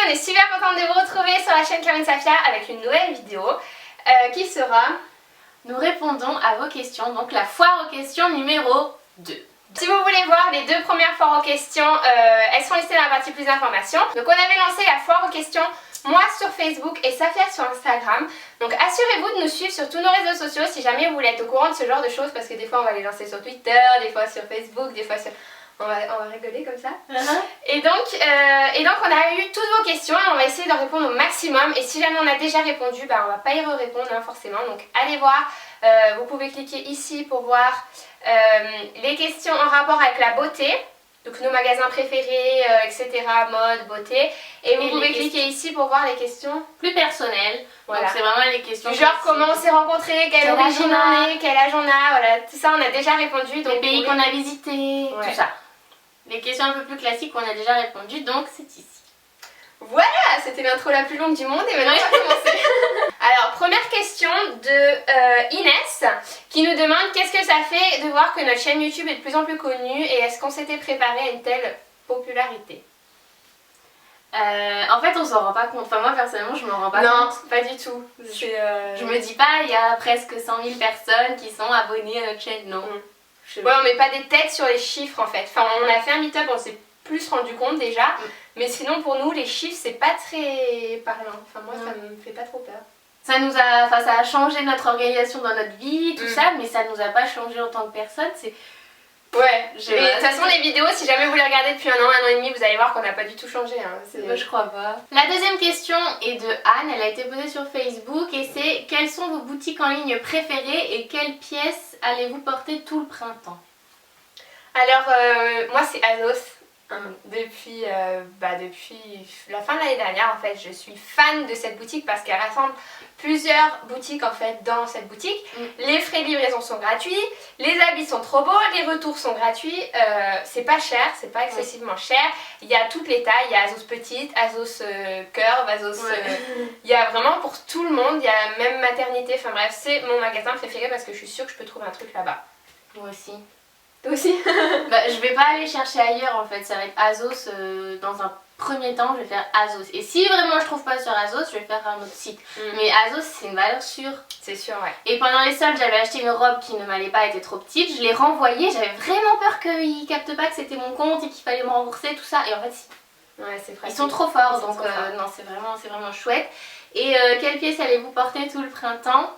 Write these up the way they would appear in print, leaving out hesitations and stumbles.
on est super contente de vous retrouver sur la chaîne Clarine Safia avec une nouvelle vidéo qui sera... Nous répondons à vos questions, donc la foire aux questions numéro 2. Si vous voulez voir les 2 premières foires aux questions, elles sont listées dans la partie plus d'informations. Donc on avait lancé la foire aux questions, moi sur Facebook et Safia sur Instagram. Donc assurez-vous de nous suivre sur tous nos réseaux sociaux si jamais vous voulez être au courant de ce genre de choses, parce que des fois on va les lancer sur Twitter, des fois sur Facebook, des fois sur... On va rigoler comme ça. Et donc on a eu toutes vos questions et on va essayer de répondre au maximum. Et si jamais on a déjà répondu, on va pas y répondre forcément. Donc allez voir, vous pouvez cliquer ici pour voir les questions en rapport avec la beauté. Donc nos magasins préférés, etc. Mode, beauté. Et vous pouvez cliquer ici pour voir les questions plus personnelles. Voilà. Donc c'est vraiment les questions du genre comment on s'est rencontrés, quelle origine on est, quel âge on a, voilà, tout ça on a déjà répondu. Donc les pays qu'on a visités, tout ça. Les questions un peu plus classiques qu'on a déjà répondu, donc c'est ici. Voilà, c'était l'intro la plus longue du monde et maintenant on va commencer. Alors, première question de Inès qui nous demande qu'est-ce que ça fait de voir que notre chaîne YouTube est de plus en plus connue et est-ce qu'on s'était préparé à une telle popularité? En fait on s'en rend pas compte, enfin moi personnellement je m'en rends pas compte. Non, pas du tout. Je me dis pas il y a presque 100 000 personnes qui sont abonnées à notre chaîne, non. Ouais, on met pas des têtes sur les chiffres en fait. Enfin, on a fait un meet-up, on s'est plus rendu compte déjà. Mais sinon, pour nous, les chiffres, c'est pas très parlant. Enfin, moi, ça me fait pas trop peur. Ça a changé notre organisation dans notre vie, tout ça, mais ça nous a pas changé en tant que personne. Ouais, et de toute façon, les vidéos, si jamais vous les regardez depuis un an et demi, vous allez voir qu'on n'a pas du tout changé. Moi, je crois pas. La deuxième question est de Anne, elle a été posée sur Facebook et c'est: quelles sont vos boutiques en ligne préférées et quelles pièces allez-vous porter tout le printemps? Alors, moi, c'est Azos. Depuis la fin de l'année dernière en fait, je suis fan de cette boutique parce qu'elle rassemble plusieurs boutiques en fait dans cette boutique. Les frais de livraison sont gratuits, les habits sont trop beaux, les retours sont gratuits, c'est pas cher, c'est pas excessivement cher. Il y a toutes les tailles, il y a Azos petite, Azos curve, Azos... il y a vraiment pour tout le monde, il y a même maternité, enfin bref, c'est mon magasin préféré parce que je suis sûre que je peux trouver un truc là-bas. Moi aussi. Toi aussi? Je vais pas aller chercher ailleurs en fait, ça va être Azos dans un premier temps, je vais faire Azos. Et si vraiment je trouve pas sur Azos, je vais faire un autre site. Mais Azos c'est une valeur sûre. C'est sûr, ouais. Et pendant les soldes, j'avais acheté une robe qui ne m'allait pas, elle était trop petite, je l'ai renvoyée, j'avais vraiment peur qu'ils captent pas que c'était mon compte et qu'il fallait me rembourser, tout ça. Et en fait, ouais, c'est pratique. Ils sont trop forts, donc non, c'est vraiment chouette. Et quelle pièce allez-vous porter tout le printemps?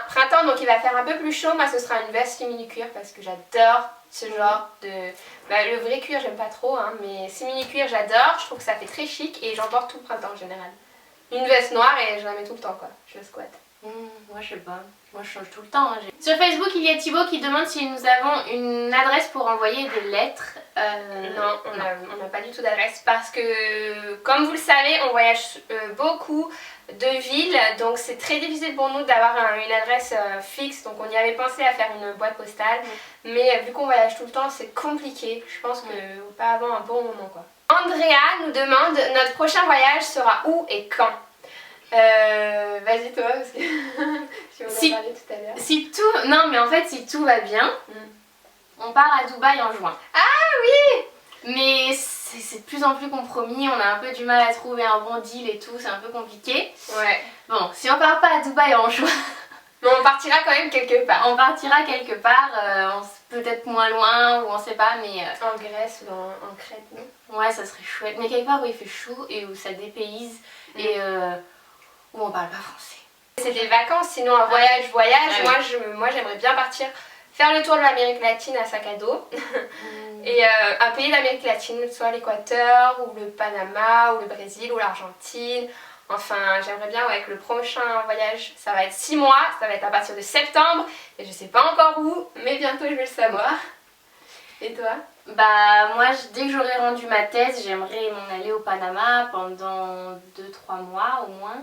Printemps, donc il va faire un peu plus chaud. Moi, ce sera une veste simili-cuir parce que j'adore ce genre de... le vrai cuir, j'aime pas trop, mais simili-cuir, j'adore. Je trouve que ça fait très chic et j'en porte tout le printemps en général. Une veste noire et je la mets tout le temps, quoi. Je la squatte. Moi, je sais pas. Moi, je change tout le temps. Sur Facebook, il y a Thibaut qui demande si nous avons une adresse pour envoyer des lettres. Non, on n'a pas du tout d'adresse parce que, comme vous le savez, on voyage beaucoup de villes, donc c'est très difficile pour nous d'avoir une adresse fixe. Donc on y avait pensé à faire une boîte postale, mais vu qu'on voyage tout le temps, c'est compliqué. Je pense que pas avant un bon moment, quoi. Andrea nous demande: notre prochain voyage sera où et quand? Vas-y toi, parce que on en parlait tout à l'heure. Non, mais en fait, si tout va bien, on part à Dubaï en juin. Ah oui! Mais c'est de plus en plus compromis, on a un peu du mal à trouver un bon deal et tout, c'est un peu compliqué. Ouais. Bon, si on part pas à Dubaï en juin... Mais on partira quand même quelque part. On partira quelque part, peut-être moins loin ou on sait pas, mais... En Grèce ou en Crète, non? Ouais, ça serait chouette. Mais quelque part où il fait chaud et où ça dépayse et où on parle pas français. C'est des vacances, sinon un voyage. Moi j'aimerais bien partir faire le tour de l'Amérique latine à sac à dos. Et un pays d'Amérique latine, soit l'Équateur ou le Panama ou le Brésil ou l'Argentine. Enfin, j'aimerais bien que le prochain voyage, ça va être 6 mois, ça va être à partir de septembre. Et je sais pas encore où, mais bientôt je vais le savoir. Et toi? Moi, dès que j'aurai rendu ma thèse, j'aimerais m'en aller au Panama pendant 2-3 mois au moins.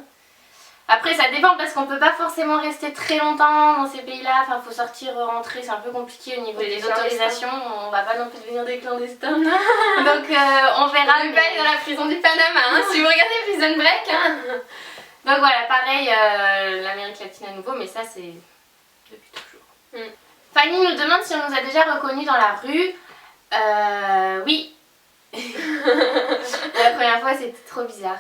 Après ça dépend parce qu'on peut pas forcément rester très longtemps dans ces pays-là, enfin faut sortir, rentrer, c'est un peu compliqué au niveau des autorisations, on va pas non plus devenir des clandestins. Donc on verra. On peut pas aller dans la prison du Panama, si vous regardez Prison Break. Donc voilà, pareil, l'Amérique latine à nouveau, mais ça c'est depuis toujours. Fanny nous demande si on nous a déjà reconnus dans la rue. Oui. première fois, c'était trop bizarre.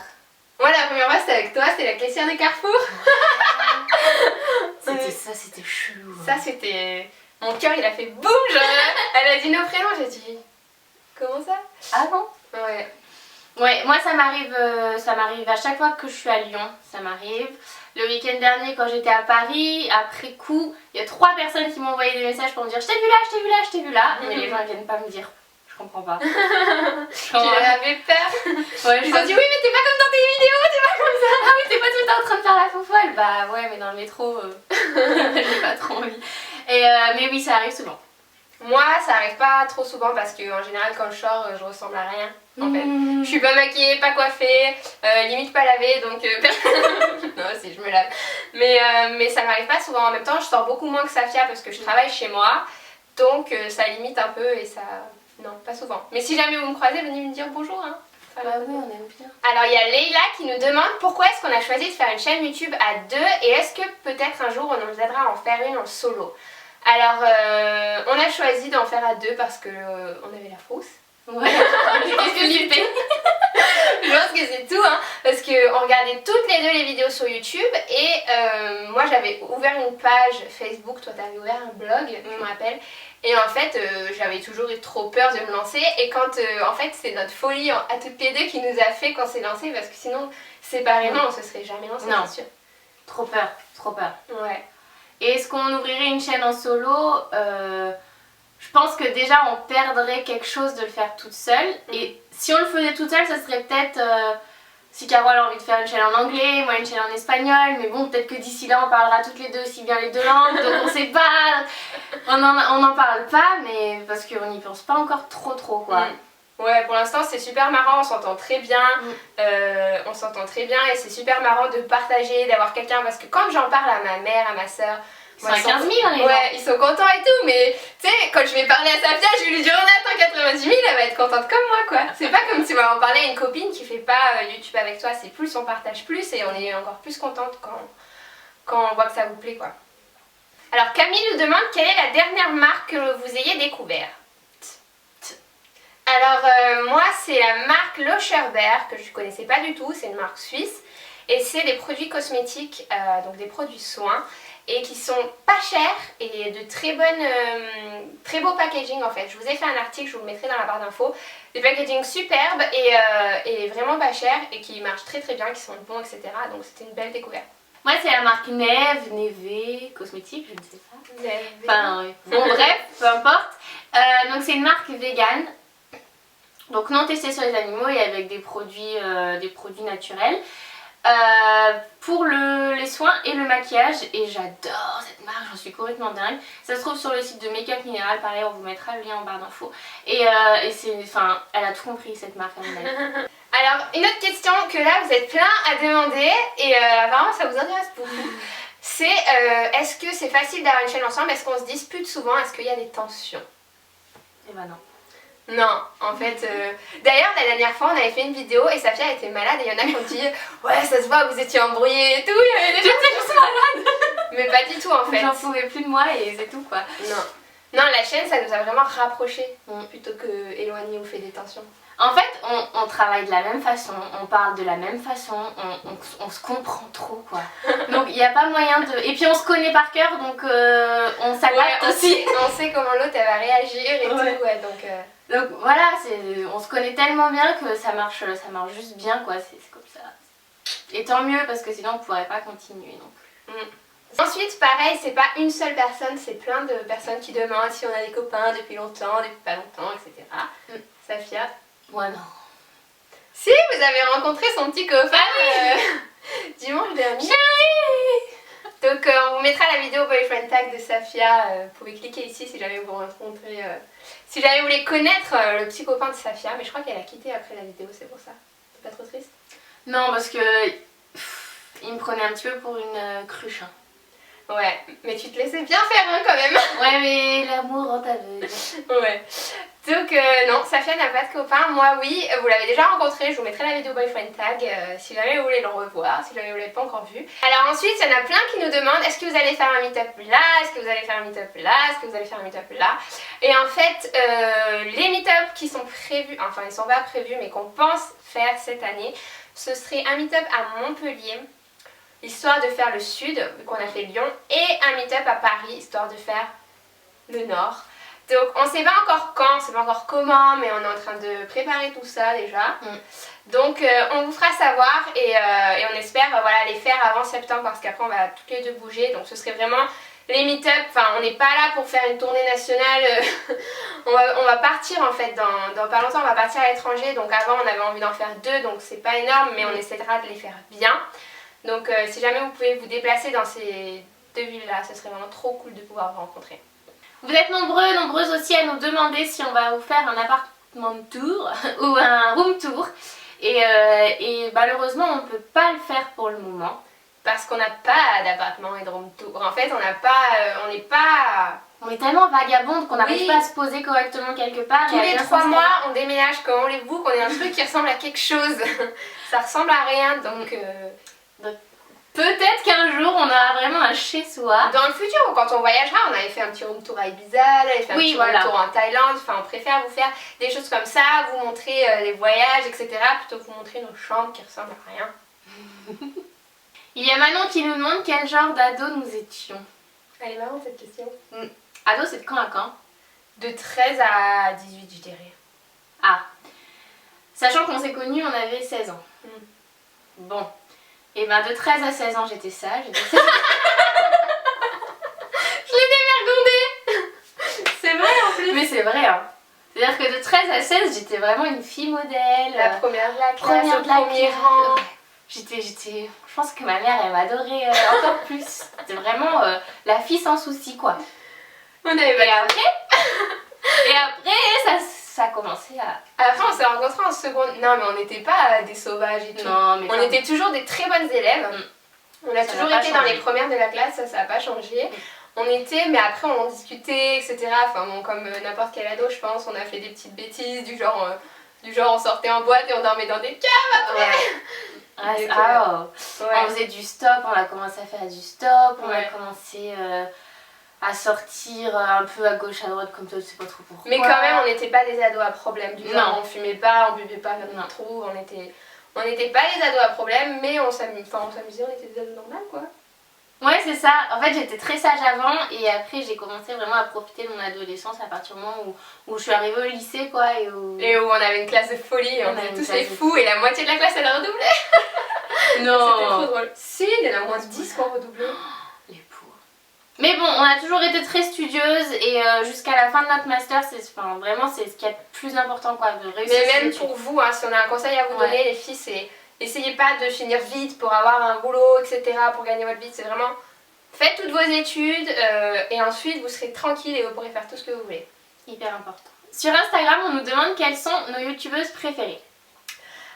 Moi, la première fois, c'était avec toi, c'était la caissière des Carrefour. C'était chelou. Ça, c'était... Mon cœur, il a fait boum, genre, elle a dit nos prénoms, j'ai dit... Comment ça? Ah bon? Ouais. Ouais, moi ça m'arrive à chaque fois que je suis à Lyon, ça m'arrive. Le week-end dernier quand j'étais à Paris, après coup, il y a 3 personnes qui m'ont envoyé des messages pour me dire je t'ai vu là, je t'ai vu là, je t'ai vu là. Mais les gens ils viennent pas me dire, je comprends pas. Tu avais peur. Ouais, Ils ont dit oui mais t'es pas comme dans tes vidéos, t'es pas comme ça. Ah oui, t'es pas tout le temps en train de faire la fofolle. Bah ouais, mais dans le métro, j'ai pas trop envie. Mais oui, ça arrive souvent. Moi, ça arrive pas trop souvent parce que en général, quand je sors, je ressemble à rien. En fait, je suis pas maquillée, pas coiffée, limite pas lavée, donc non, si je me lave. Mais ça m'arrive pas souvent. En même temps, je sors beaucoup moins que Safia parce que je travaille chez moi, donc ça limite un peu et ça, non, pas souvent. Mais si jamais vous me croisez, venez me dire bonjour. Hein. Bah oui, on aime bien. Alors il y a Leïla qui nous demande pourquoi est-ce qu'on a choisi de faire une chaîne YouTube à 2 et est-ce que peut-être un jour on nous aidera à en faire une en solo. Alors on a choisi d'en faire à 2 parce que on avait la frousse. Ouais, qu'est-ce que tu fais? Je pense que c'est tout hein, parce qu'on regardait toutes les 2 les vidéos sur YouTube et moi j'avais ouvert une page Facebook, toi t'avais ouvert un blog, je me rappelle. Et en fait j'avais toujours eu trop peur de me lancer et quand en fait c'est notre folie à toutes les 2 qui nous a fait qu'on s'est lancé parce que sinon séparément on se serait jamais lancé, c'est sûr. Trop peur, trop peur. Ouais. Et est-ce qu'on ouvrirait une chaîne en solo? Je pense que déjà on perdrait quelque chose de le faire toute seule. Et si on le faisait toute seule, ça serait peut-être si Carole a envie de faire une chaîne en anglais, moi une chaîne en espagnol. Mais bon, peut-être que d'ici là on parlera toutes les 2 aussi bien les 2 langues. Donc on sait pas, on en parle pas, mais parce qu'on n'y pense pas encore trop quoi. Ouais, pour l'instant c'est super marrant, on s'entend très bien, et c'est super marrant de partager, d'avoir quelqu'un parce que quand j'en parle à ma mère, à ma soeur, ils sont à 15 000 les gens. Ouais, ils sont contents et tout, mais tu sais, quand je vais parler à Safia, je vais lui dire on attend 90 000, elle va être contente comme moi quoi. C'est pas comme si on va en parler à une copine qui fait pas YouTube avec toi, c'est plus on partage plus et on est encore plus contente quand on voit que ça vous plaît quoi. Alors Camille nous demande quelle est la dernière marque que vous ayez découverte. Alors moi c'est la marque Locherberg que je ne connaissais pas du tout, c'est une marque suisse et c'est des produits cosmétiques, donc des produits soins et qui sont pas chers et de très beau packaging en fait. Je vous ai fait un article, je vous le mettrai dans la barre d'infos, des packaging superbes et vraiment pas chers et qui marchent très bien, qui sont bons etc. Donc c'était une belle découverte. Moi c'est la marque Neve cosmétique, je ne sais pas. Enfin, bon bref, peu importe. Donc c'est une marque vegan. Donc non testé sur les animaux et avec des produits naturels pour les soins et le maquillage et j'adore cette marque, j'en suis complètement dingue. Ça se trouve sur le site de Make Up Mineral, pareil on vous mettra le lien en barre d'infos et c'est, enfin, elle a tout compris cette marque. Alors une autre question que là vous êtes plein à demander et apparemment ça vous intéresse beaucoup. C'est est-ce que c'est facile d'avoir une chaîne ensemble, est-ce qu'on se dispute souvent, est-ce qu'il y a des tensions? Eh ben non. Non, en fait, d'ailleurs la dernière fois on avait fait une vidéo et Safia était malade et il y en a qui ont dit ouais ça se voit vous étiez embrouillés et tout, il y avait des gens qui étaient juste malades. Mais pas du tout en fait. J'en pouvais plus de moi et c'est tout quoi. Non, la chaîne ça nous a vraiment rapprochés plutôt que éloignés ou fait des tensions. En fait on travaille de la même façon, on parle de la même façon, on se comprend trop quoi. Donc il n'y a pas moyen de... Et puis on se connaît par cœur donc on s'adapte aussi. On sait comment l'autre elle va réagir et tout, ouais, donc voilà, on se connaît tellement bien que ça marche juste bien quoi, c'est comme ça. Et tant mieux parce que sinon on pourrait pas continuer non plus. Ensuite pareil, c'est pas une seule personne, c'est plein de personnes qui demandent si on a des copains depuis longtemps, depuis pas longtemps, etc. Safia? Moi non. Si, vous avez rencontré son petit copain dimanche dernier. Donc on vous mettra la vidéo boyfriend tag de Safia, vous pouvez cliquer ici si jamais vous rencontrez, si jamais vous voulez connaître le petit copain de Safia, mais je crois qu'elle a quitté après la vidéo, c'est pour ça. T'es pas trop triste? Non parce que il me prenait un petit peu pour une cruche. Hein. Ouais, mais tu te laissais bien faire hein, quand même. Ouais mais l'amour rend aveugle. Ouais. Donc non, Safia n'a pas de copain, moi oui, vous l'avez déjà rencontré, je vous mettrai la vidéo boyfriend tag si jamais vous voulez le revoir, si jamais vous ne l'avez pas encore vu. Alors ensuite, il y en a plein qui nous demandent est-ce que vous allez faire un meet-up là, est-ce que vous allez faire un meet-up là, est-ce que vous allez faire un meet-up là. Et en fait, les meet-up qui sont prévus, enfin ils sont pas prévus mais qu'on pense faire cette année, ce serait un meet-up à Montpellier, histoire de faire le sud, vu qu'on a fait Lyon, et un meet-up à Paris, histoire de faire le nord. Donc on ne sait pas encore quand, on ne sait pas encore comment, mais on est en train de préparer tout ça déjà. Donc on vous fera savoir et on espère voilà, les faire avant septembre parce qu'après on va toutes les deux bouger. Donc ce serait vraiment les meet-up, enfin on n'est pas là pour faire une tournée nationale. on va partir en fait dans pas longtemps, on va partir à l'étranger. Donc avant on avait envie d'en faire 2, donc c'est pas énorme mais on essaiera de les faire bien. Donc si jamais vous pouvez vous déplacer dans ces 2 villes là, ce serait vraiment trop cool de pouvoir vous rencontrer. Vous êtes nombreuses aussi à nous demander si on va vous faire un appartement tour ou un room tour. Et malheureusement, on ne peut pas le faire pour le moment. Parce qu'on n'a pas d'appartement et de room tour. En fait, on n'est pas... On est tellement vagabonde qu'on n'arrive pas à se poser correctement quelque part. Tous les 3 mois, on déménage comme on les book, on est un truc qui ressemble à quelque chose. Ça ressemble à rien, donc peut-être qu'un jour on aura vraiment un chez-soi. Dans le futur, quand on voyagera, on avait fait un petit room tour à Ibiza, on avait fait un petit room tour en Thaïlande. Enfin, on préfère vous faire des choses comme ça, vous montrer les voyages, etc. plutôt que vous montrer nos chambres qui ressemblent à rien. Il y a Manon qui nous demande quel genre d'ado nous étions. Elle est marrante cette question. Ado, c'est de quand à quand? De 13 à 18, je dirais. Ah. Sachant qu'on s'est connus, on avait 16 ans. Bon. Et ben de 13 à 16 ans j'étais sage. Je l'ai démergondée. C'est vrai en plus. Mais c'est vrai hein. C'est-à-dire que de 13 à 16 j'étais vraiment une fille modèle. La première de la classe, au premier rang. Je pense que ma mère elle m'adorait encore plus. C'était vraiment la fille sans souci quoi. On avait pas et après ça a commencé à... Après on s'est rencontrés en seconde. Non mais on n'était pas des sauvages et tout. Non, mais on était toujours des très bonnes élèves. On a toujours été dans les premières de la classe, ça n'a pas changé. On était, mais après on en discutait, etc. Enfin bon, comme n'importe quel ado je pense, on a fait des petites bêtises du genre on sortait en boîte et on dormait dans des caves après. On faisait du stop, on a commencé à faire du stop, on a commencé à sortir un peu à gauche à droite comme toi, je sais pas trop pourquoi. Mais quand même on n'était pas des ados à problème du genre, on fumait pas, on buvait pas vers notre trou, on n'était pas les ados à problème mais on s'amusait, on était des ados normales quoi. Ouais c'est ça, en fait j'étais très sage avant et après j'ai commencé vraiment à profiter de mon adolescence à partir du moment où je suis arrivée au lycée quoi et où on avait une classe de folie, on était tous les fous et la moitié de la classe elle a redoublé. Non. C'était trop drôle. Si, il y en a moins de 10 qui ont redoublé. Les pauvres. Mais bon, on a toujours été très studieuses et jusqu'à la fin de notre master, vraiment c'est ce qui est le plus important quoi, de réussir. Mais même pour vous, hein, si on a un conseil à vous donner les filles, c'est essayez pas de finir vite pour avoir un boulot, etc. pour gagner votre vie, c'est vraiment faites toutes vos études et ensuite vous serez tranquille et vous pourrez faire tout ce que vous voulez. Hyper important. Sur Instagram, on nous demande quelles sont nos youtubeuses préférées.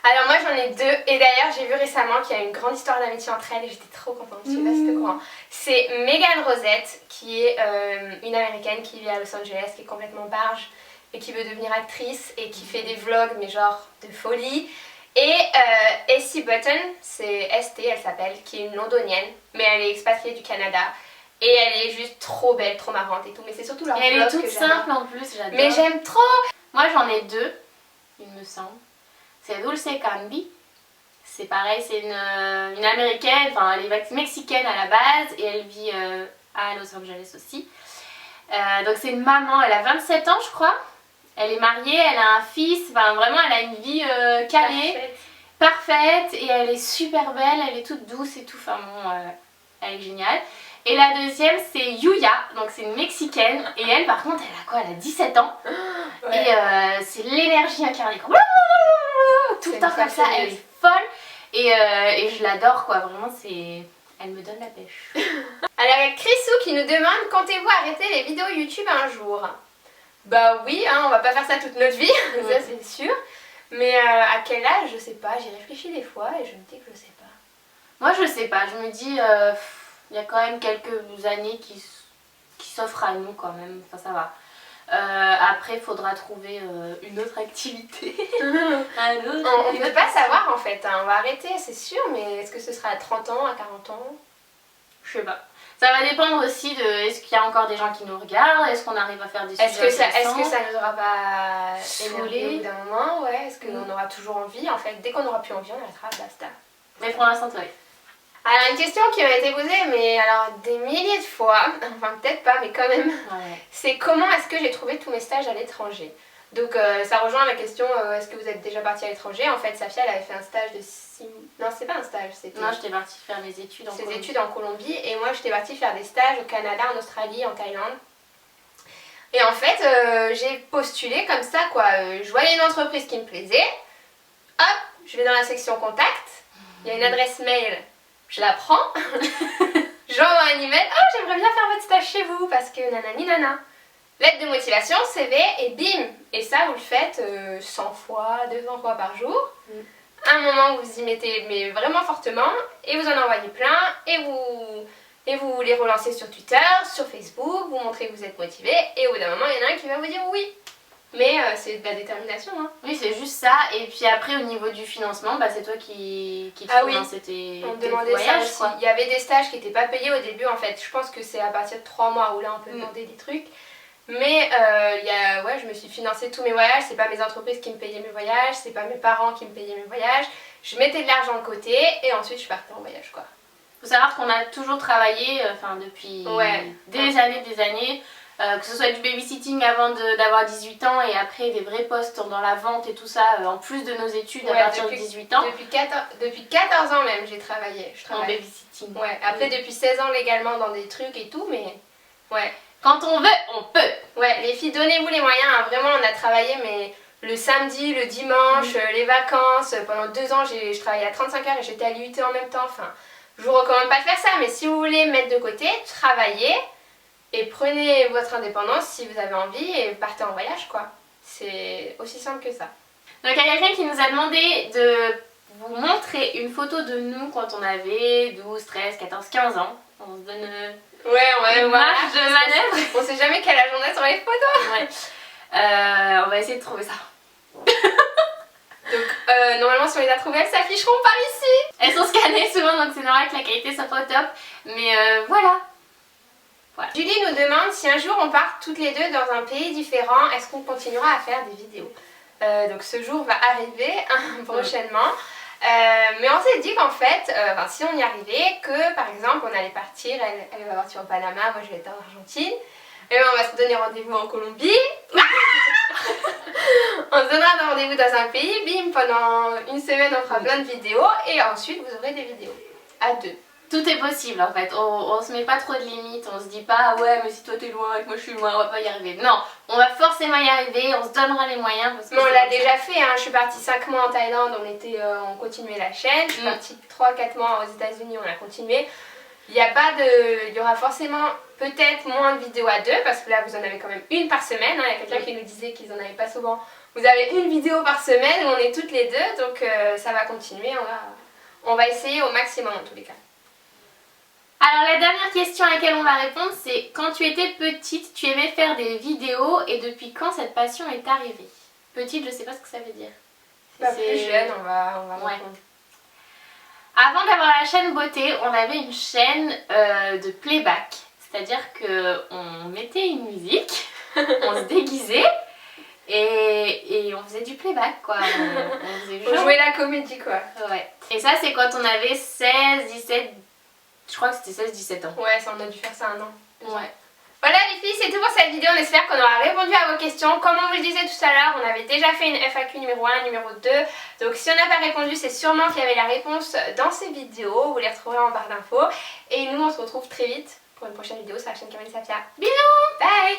Alors moi j'en ai 2 et d'ailleurs j'ai vu récemment qu'il y a une grande histoire d'amitié entre elles et j'étais trop contente, je sais pas si t'es au courant. C'est Megan Rosette qui est une américaine qui vit à Los Angeles, qui est complètement barge et qui veut devenir actrice et qui fait des vlogs mais genre de folie. Et Essie Button, c'est ST elle s'appelle, qui est une londonienne mais elle est expatriée du Canada. Et elle est juste trop belle, trop marrante et tout, mais c'est surtout leur vlog que j'adore. Elle est toute simple en plus, j'adore. Mais j'aime trop. Moi j'en ai 2, il me semble. C'est Dulce Cambi. C'est pareil, c'est une américaine, enfin elle est mexicaine à la base et elle vit à Los Angeles aussi. Donc c'est une maman, elle a 27 ans je crois. Elle est mariée, elle a un fils, enfin vraiment elle a une vie carrée, parfaite et elle est super belle, elle est toute douce et tout, enfin bon, elle est géniale. Et la deuxième c'est Yuya, donc c'est une mexicaine et elle par contre elle a quoi? Elle a 17 ans et c'est l'énergie incarnée. Tout le temps comme ça, elle est folle et je l'adore quoi, vraiment elle me donne la pêche. Alors il y a Chrisou qui nous demande comptez-vous arrêter les vidéos YouTube un jour? Bah oui, hein, on va pas faire ça toute notre vie, ça c'est sûr. Mais à quel âge, je sais pas, j'y réfléchis des fois et je me dis que je sais pas. Moi je sais pas, je me dis il y a quand même quelques années qui s'offrent à nous quand même, enfin ça va. Après, il faudra trouver une autre activité. On ne peut pas savoir en fait, hein. On va arrêter, c'est sûr, mais est-ce que ce sera à 30 ans, à 40 ans? Je sais pas. Ça va dépendre aussi de est-ce qu'il y a encore des gens qui nous regardent, est-ce qu'on arrive à faire des sujets intéressants. Est-ce que ça nous aura pas énervé au bout d'un moment? Ouais, est-ce qu'on aura toujours envie? En fait, dès qu'on n'aura plus envie, on arrêtera, basta. Mais pour l'instant, oui. Alors, une question qui m'a été posée, mais alors des milliers de fois, enfin peut-être pas, mais quand même, c'est comment est-ce que j'ai trouvé tous mes stages à l'étranger? Donc ça rejoint la question, est-ce que vous êtes déjà parti à l'étranger? En fait, Safia, elle avait fait un stage de 6 mois. Non, c'est pas un stage, c'était... Non, j'étais partie faire mes études en Colombie. Ses études en Colombie, et moi j'étais partie faire des stages au Canada, en Australie, en Thaïlande. Et en fait, j'ai postulé comme ça, quoi. Je voyais une entreprise qui me plaisait, hop, je vais dans la section contact, il y a une adresse mail, je la prends, j'envoie un email, oh j'aimerais bien faire votre stage chez vous, parce que nanani nana. Lettre de motivation, CV, et bim! Et ça, vous le faites 100 fois, 200 fois par jour. À un moment, vous y mettez mais vraiment fortement, et vous en envoyez plein, et vous les relancez sur Twitter, sur Facebook, vous montrez que vous êtes motivé, et au bout d'un moment, il y en a un qui va vous dire oui. Mais c'est de la détermination. Hein. Oui, c'est juste ça. Et puis après, au niveau du financement, bah, c'est toi qui te finançais tes voyages. Ça aussi. Il y avait des stages qui n'étaient pas payés au début, en fait. Je pense que c'est à partir de 3 mois où là, on peut demander des trucs. Mais je me suis financé tous mes voyages, c'est pas mes entreprises qui me payaient mes voyages, c'est pas mes parents qui me payaient mes voyages. Je mettais de l'argent de côté et ensuite je partais en voyage, quoi. Faut savoir qu'on a toujours travaillé, depuis des années, que ce soit du babysitting avant d'avoir 18 ans et après des vrais postes dans la vente et tout ça, en plus de nos études à partir de 18 ans. Depuis 14 ans même j'ai travaillé. En babysitting. Ouais, après depuis 16 ans légalement dans des trucs et tout, mais ouais. Quand on veut, on peut. Ouais, les filles, donnez-vous les moyens. Hein. Vraiment, on a travaillé, mais le samedi, le dimanche, les vacances. Pendant 2 ans, je travaillais à 35 heures et j'étais à l'IUT en même temps. Enfin, je vous recommande pas de faire ça, mais si vous voulez mettre de côté, travaillez et prenez votre indépendance si vous avez envie et partez en voyage, quoi. C'est aussi simple que ça. Donc, il y a quelqu'un qui nous a demandé de vous montrer une photo de nous quand on avait 12, 13, 14, 15 ans. On se donne... Ouais, marge de manœuvre. On sait jamais quel âge on a sur les photos. Ouais. On va essayer de trouver ça. Donc normalement si on les a trouvées, elles s'afficheront par ici. Elles sont scannées souvent, donc c'est normal que la qualité soit pas au top. Mais voilà. Julie nous demande si un jour on part toutes les deux dans un pays différent, est-ce qu'on continuera à faire des vidéos? Donc ce jour va arriver prochainement. Mais on s'est dit qu'en fait, si on y arrivait, que par exemple on allait partir, elle va partir au Panama, moi je vais être en Argentine, et ben on va se donner rendez-vous en Colombie. On se donnera rendez-vous dans un pays, bim, pendant une semaine on fera plein de vidéos et ensuite vous aurez des vidéos à 2. Tout est possible en fait, on se met pas trop de limites, on se dit pas ouais mais si toi t'es loin et que moi je suis loin on va pas y arriver. Non, on va forcément y arriver, on se donnera les moyens. Parce que mais on l'a déjà fait, hein. Je suis partie 5 mois en Thaïlande, on continuait la chaîne, je suis partie 3-4 mois aux États-Unis, on a continué. Il y aura forcément peut-être moins de vidéos à 2 parce que là vous en avez quand même une par semaine, hein. Il y a quelqu'un qui nous disait qu'ils en avaient pas souvent. Vous avez une vidéo par semaine où on est toutes les deux, donc ça va continuer, on va essayer au maximum en tous les cas. Alors la dernière question à laquelle on va répondre, c'est quand tu étais petite, tu aimais faire des vidéos et depuis quand cette passion est arrivée? Petite, je sais pas ce que ça veut dire. Plus jeune, on va répondre. Avant d'avoir la chaîne beauté, on avait une chaîne de playback. C'est-à-dire qu'on mettait une musique, on se déguisait et on faisait du playback quoi. On jouait la comédie quoi. Ouais. Et ça c'est quand on avait 16, 17, je crois que c'était 16-17 ans. Ouais, ça on a dû faire ça un an. Ouais. Voilà les filles, c'est tout pour cette vidéo, on espère qu'on aura répondu à vos questions. Comme on vous le disait tout à l'heure, on avait déjà fait une FAQ numéro 1, numéro 2. Donc si on n'a pas répondu, c'est sûrement qu'il y avait la réponse dans ces vidéos. Vous les retrouverez en barre d'infos. Et nous on se retrouve très vite pour une prochaine vidéo sur la chaîne Camille Safia. Bisous. Bye.